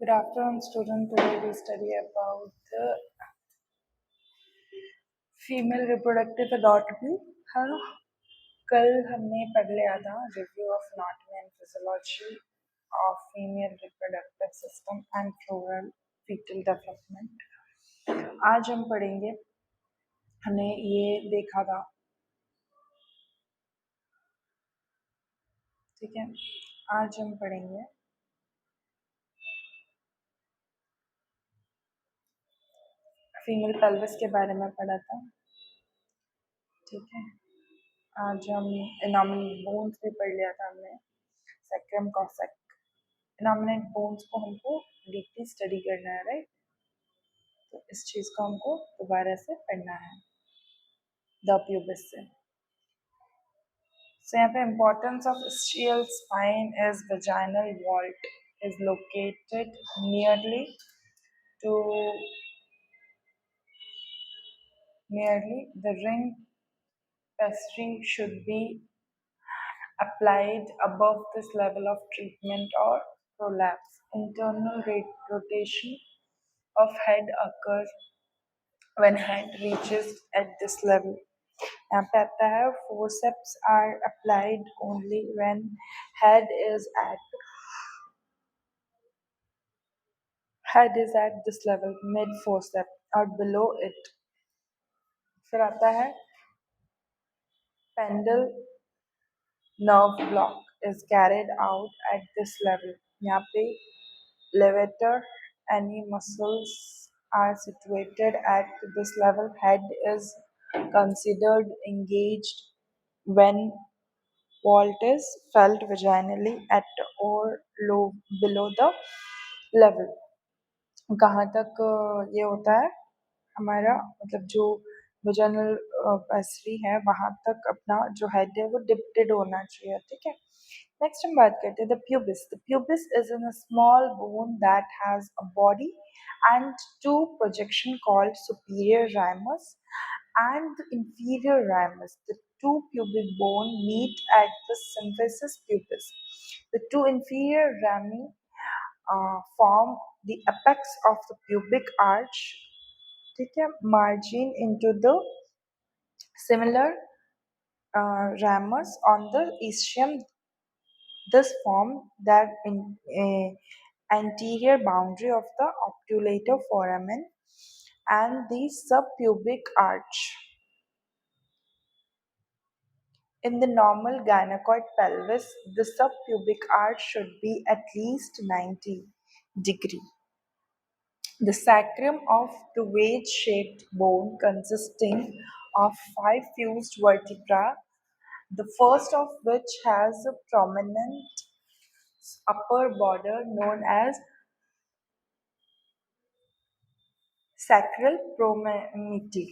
Good afternoon, student. Today we study about the female reproductive anatomy है ना। कल हमने पढ़ लिया था review of anatomy and physiology of female reproductive system and floral foetal development. आज हम पढ़ेंगे, हमने ये देखा था, ठीक है। आज हम पढ़ेंगे फीमेल पेल्विस के बारे में पढ़ा था, ठीक है। आज हम इनॉमिनेट बोन्स भी पढ़ लिया था हमने, सेक्रम कॉसेक। इनॉमिनेट बोन्स को हमको डीपली स्टडी करना है, राइट। तो इस चीज को हमको दोबारा से पढ़ना है द प्यूबिस से। So यहाँ पे importance of ischial spine is vaginal vault is located to nearly the ring pessary should be applied above this level of treatment or prolapse. Internal rotation of head occurs when head reaches at this level. यहाँ पे आता है forceps are applied only when head is at this level, mid forceps or below it. फिर आता है pendle nerve block is carried out at this level. यहाँ पे levator any muscles are situated at this level. Head is considered engaged when vault is felt vaginally at or low below the level. कहाँ तक ये होता है हमारा, मतलब जो वजाइनल पैसरी है वहां तक अपना जो हेड है वो डिप्टेड होना चाहिए, ठीक है। नेक्स्ट हम बात करते हैं the pubis. The pubis is in a small bone that has a body and two projection called superior ramus and the inferior ramus. The two pubic bone meet at the symphysis pubis. The two inferior rami form the apex of the pubic arch, ठीक है, margin into the similar ramus on the ischium. This form that anterior boundary of the obturator foramen and the subpubic arch. In the normal gynecoid pelvis, the subpubic arch should be at least 90°. The sacrum of the wedge-shaped bone consisting of 5 fused vertebrae, the first of which has a prominent upper border known as sacral prominity.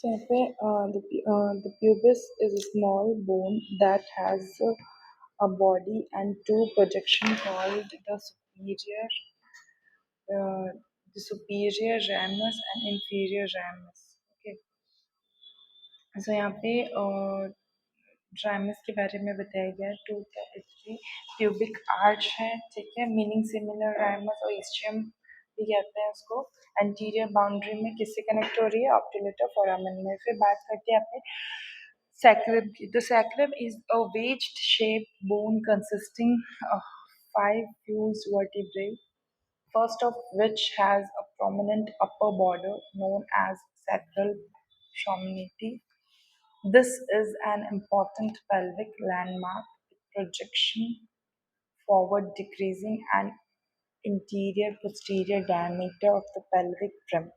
So यहाँ पे the pubis is a small bone that has a body and two projection called uh, the superior ramus and inferior ramus. Okay. So यहाँ पे ड्राइमस के बारे में बताया गया है टू कैटेगरी प्यूबिक आर्च है, ठीक है, मीनिंग सिमिलर राइमस और इस्चियम भी कहते हैं उसको। एंटीरियर बाउंड्री में किससे कनेक्ट हो रही है? ऑप्टिलेटर फोरामन में। फिर बात करते हैं अपने sacrum की। The sacrum is a wedged shaped bone consisting of five fused vertebrae, first of which has a prominent upper border known as sacral sommity. This is an important pelvic landmark with projection forward decreasing and interior posterior diameter of the pelvic rim.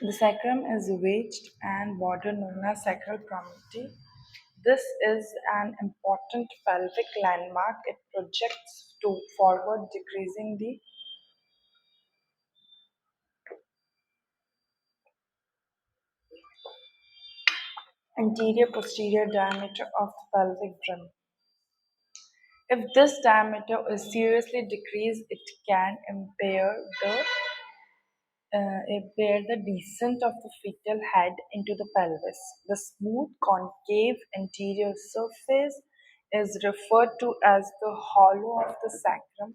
The sacrum is wedged and border known as sacral promontory. This is an important pelvic landmark. It projects to forward, decreasing the anterior posterior diameter of the pelvic rim. If this diameter is seriously decreased, it can impair the descent of the fetal head into the pelvis. The smooth concave anterior surface is referred to as the hollow of the sacrum,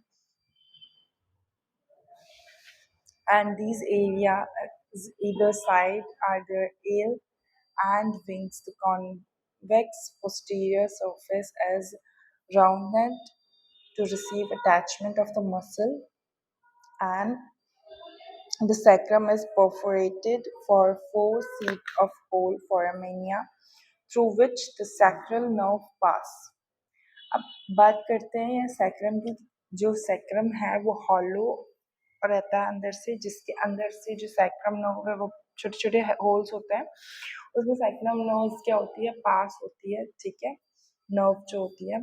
and these areas either side are the ale and wings. The convex posterior surface is rounded to receive attachment of the muscle, and the sacrum is perforated for 4 feet of hole foramina through which the sacral nerve pass. अब बात करते हैं sacrum की। जो sacrum है वो hollow रहता है अंदर से, जिसके अंदर से जो सैक्रम नर्व है वो छोटे छोटे होल्स होते हैं। उसमें सैक्रम नर्व क्या होती है? पास होती है, ठीक है, नर्व जो होती है।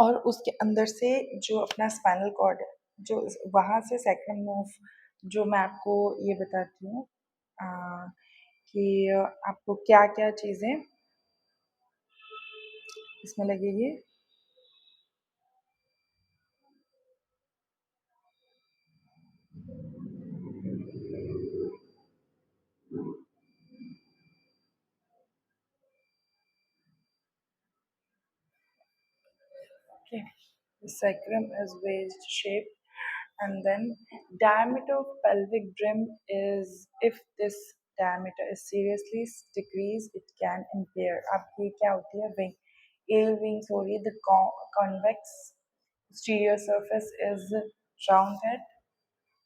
और उसके अंदर से जो अपना स्पाइनल कॉर्ड है, जो वहाँ से सैक्रम नर्व, जो मैं आपको ये बताती हूँ कि आपको क्या क्या चीज़ें इसमें लगेगी। Okay. The sacrum is wedge shaped, and then diameter of pelvic brim is, if this diameter is seriously decreased, it can impair. अब ये क्या होती है? Wing. Ale wings हो रही है। The convex posterior surface is rounded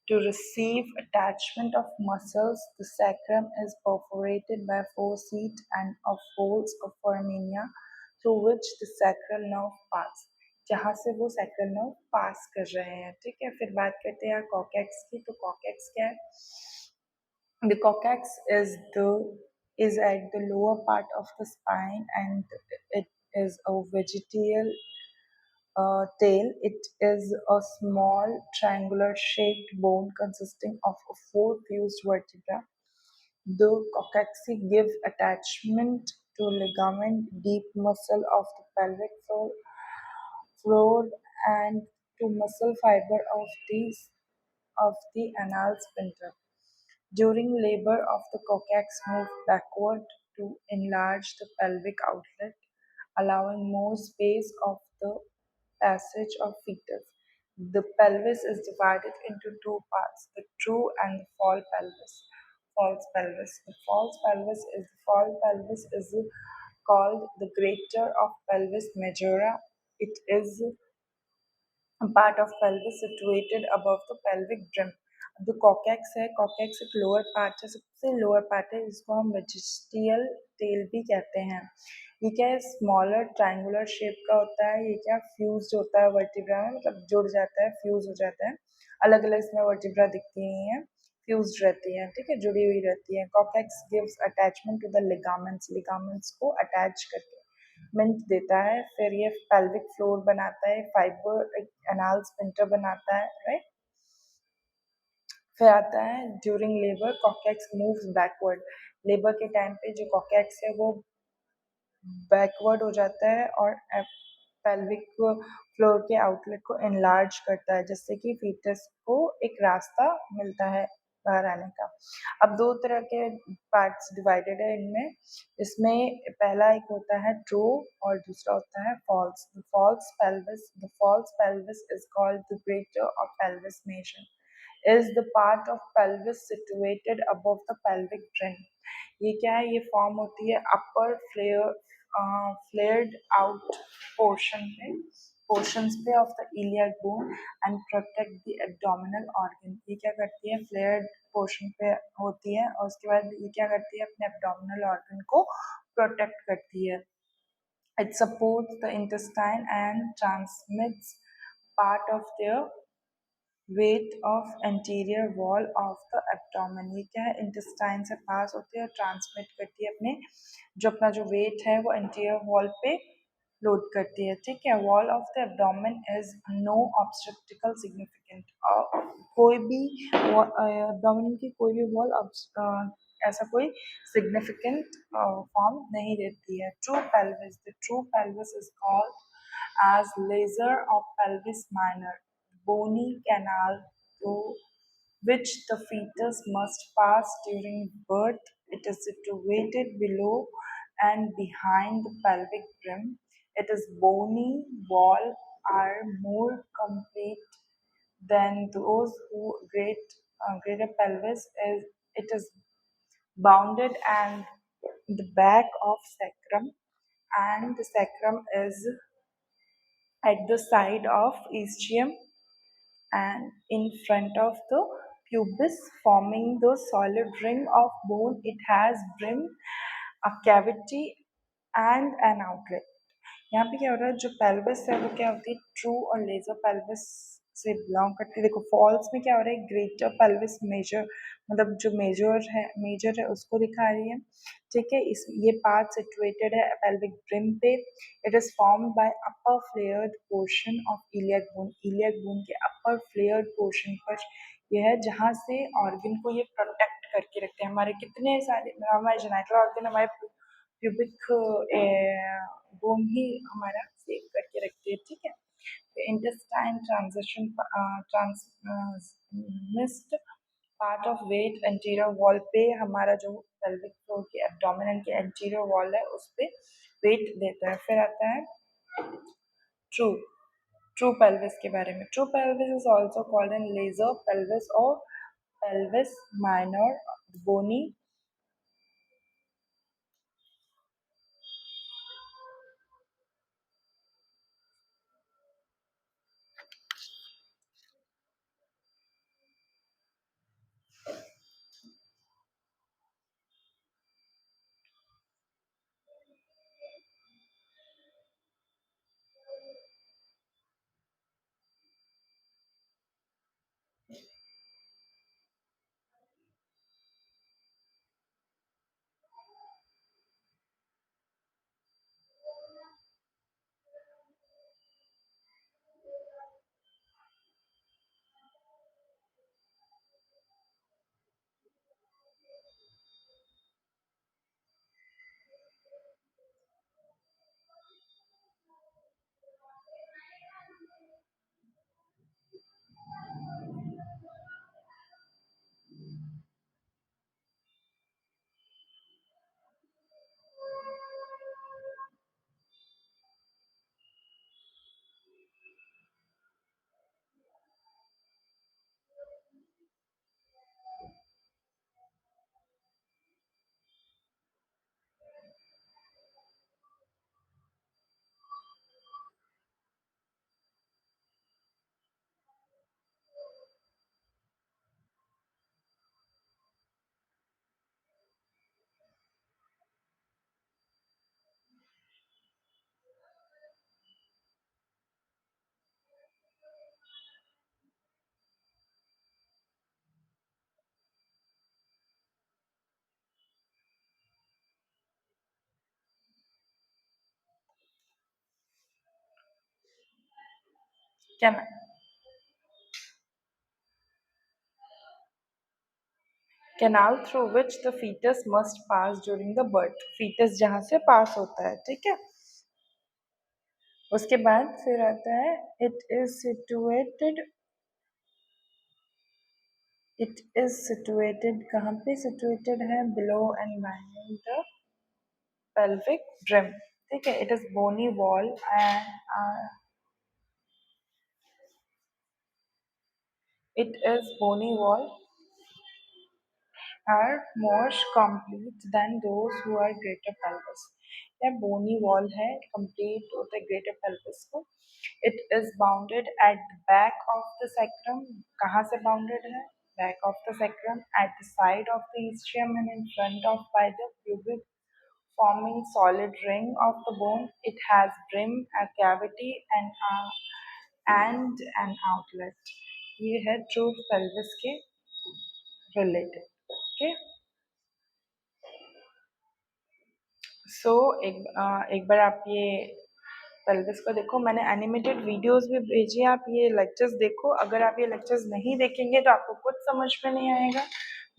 to receive attachment of muscles. The sacrum is perforated by 4 feet and of folds of foramina through which the sacral nerve pass, जहाँ से वो sacral nerve pass कर रहे हैं, ठीक है। फिर बात करते हैं कॉकेक्स की। तो कॉकेक्स क्या है? The coccyx is at the lower part of the spine, and it is a vegetal tail. It is a small triangular shaped bone consisting of four fused vertebrae. The coccyx gives attachment to ligament, deep muscle of the pelvic floor, and to muscle fiber of the anal sphincter. During labor of the coccyx move backward to enlarge the pelvic outlet, allowing more space of the passage of fetus. The pelvis is divided into two parts, the true and the false pelvis. The false pelvis is called the greater of pelvis majora. It is a part of pelvis situated above the pelvic brim. जो coccyx है coccyx एक lower part है सबसे lower part है जिसको हम वेजिस्टियल tell भी कहते हैं ये क्या है स्मॉलर ट्रायंगुलर शेप का होता है ये क्या फ्यूज होता है वर्टिब्रा में मतलब जुड़ जाता है फ्यूज हो जाता है अलग अलग इसमें वर्टिब्रा दिखती नहीं है फ्यूज रहती है ठीक है जुड़ी हुई रहती है coccyx gives attachment to the ligaments को अटैच करके मिंट देता है फिर ये पेल्विक फ्लोर बनाता है फाइबर एनाल स्पिंटर बनाता है राइट फिर आता है during labour coccyx moves backward labour के टाइम पे जो कॉकेक्स है वो बैकवर्ड हो जाता है और पेल्विक फ्लोर के आउटलेट को एनलार्ज करता है जिससे कि फीटस को एक रास्ता मिलता है बाहर आने का अब दो तरह के पार्ट्स डिवाइडेड है इनमें इसमें पहला एक होता है ट्रू और दूसरा होता है false the false pelvis is called the greater of pelvis major is the part of pelvis situated above the pelvic brim. ये क्या है ये फॉर्म होती है अपर फ्लेयर्ड आउट पोर्शंस पे of the iliac bone and protect the abdominal organ ये क्या करती है फ्लेयर्ड पोर्शन पे होती है और उसके बाद ये क्या करती है अपने एब्डोमिनल ऑर्गन को प्रोटेक्ट करती है it supports the intestine and transmits part of their weight of anterior wall of the abdomen ये क्या है इंटेस्टाइन से पास होती है और ट्रांसमिट करती है अपने जो अपना जो वेट है वो एंटीरियर वॉल पे लोड करती है ठीक है wall of the abdomen is no obstetrical significant कोई भी एब्डोमेन की कोई भी वॉल ऐसा कोई सिग्निफिकेंट फॉर्म नहीं देती है true pelvis is called as laser of pelvis minor bony canal through which the fetus must pass during birth. It is situated below and behind the pelvic brim. Its bony wall are more complete than those who greater pelvis is. It is bounded and the back of sacrum and the sacrum is at the side of ischium and in front of the pubis forming the solid ring of bone. It has brim, a cavity and an outlet. यहाँ पे क्या हो रहा है जो pelvis है वो क्या होती है ट्रू और लेजर पेल्विस से बिलोंग करती है देखो फॉल्स में क्या हो रहा है ग्रेटर पेल्विस मेजर मतलब जो मेजर है उसको दिखा रही है ठीक है इस ये पार्ट सिचुएटेड है पेल्विक ब्रिम पे it is formed by upper flared portion of iliac bone के अपर फ्लेयर्ड पोर्शन पर यह है जहाँ से ऑर्गन को ये प्रोटेक्ट करके रखते हैं हमारे कितने सारे हमारे जेनेटल ऑर्गन हमारे प्यूबिक बोन ही हमारा सेव करके रखती है ठीक है intestine transmits part of weight anterior wall पे हमारा जो पेल्विक फ्लोर के एब्डोमिनल के एंटीरियर वॉल है उस पे वेट देता है फिर आता है ट्रू ट्रू पेल्विस के बारे में true pelvis is also called an lesser pelvis और pelvis minor bony Can canal through which the fetus must pass during the birth. fetus जहाँ से पास होता है, ठीक है। उसके बाद फिर आता है इट इज सिचुएटेड कहाँ पे सिचुएटेड है, below and behind the pelvic rim, ठीक है। It is bony wall and it is bony wall are more complete than those who are greater pelvis. यह bony wall है, complete होता है greater pelvis को। It is bounded at the back of the sacrum. कहाँ से bounded है? Back of the sacrum, at the side of the ischium and in front of by the pubic forming solid ring of the bone. It has brim, a cavity and an outlet. ये है true pelvis के related. Okay. सो एक बार आप ये pelvis को देखो, मैंने animated videos भी भेजी हैं, आप ये लेक्चर्स देखो। अगर आप ये लेक्चर्स नहीं देखेंगे तो आपको कुछ समझ में नहीं आएगा।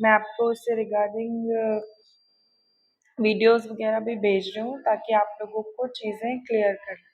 मैं आपको इससे रिगार्डिंग वीडियोस वगैरह भी भेज रही हूँ ताकि आप लोगों को चीज़ें क्लियर कर।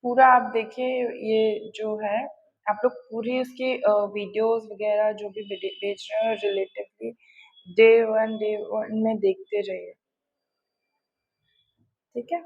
पूरा आप देखिए, ये जो है आप लोग पूरी इसकी वीडियोस वगैरह जो भी भेज रहे हैं रिलेटिवली डे वन में देखते रहिए, ठीक है।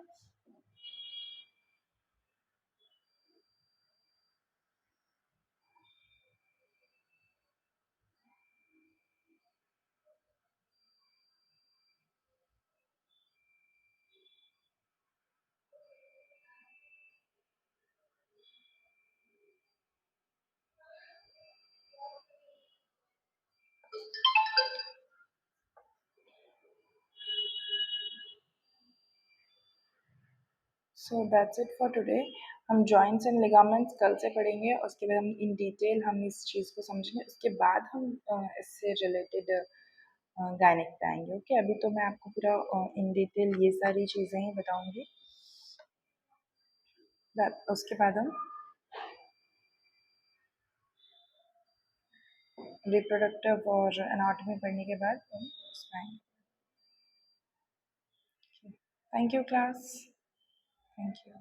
So that's it for today. हम जॉइंट्स एंड लिगामेंट्स कल से पढ़ेंगे, उसके बाद हम इन डिटेल हम इस चीज़ को समझेंगे, उसके बाद हम इससे रिलेटेड गायनिक पे आएंगे। ओके, अभी तो मैं आपको पूरा इन डिटेल ये सारी चीज़ें ही बताऊंगी। उसके बाद हम रिप्रोडक्टिव और एनाटॉमी पढ़ने के बाद हम उसमें आएंगे। Thank you class, thank you.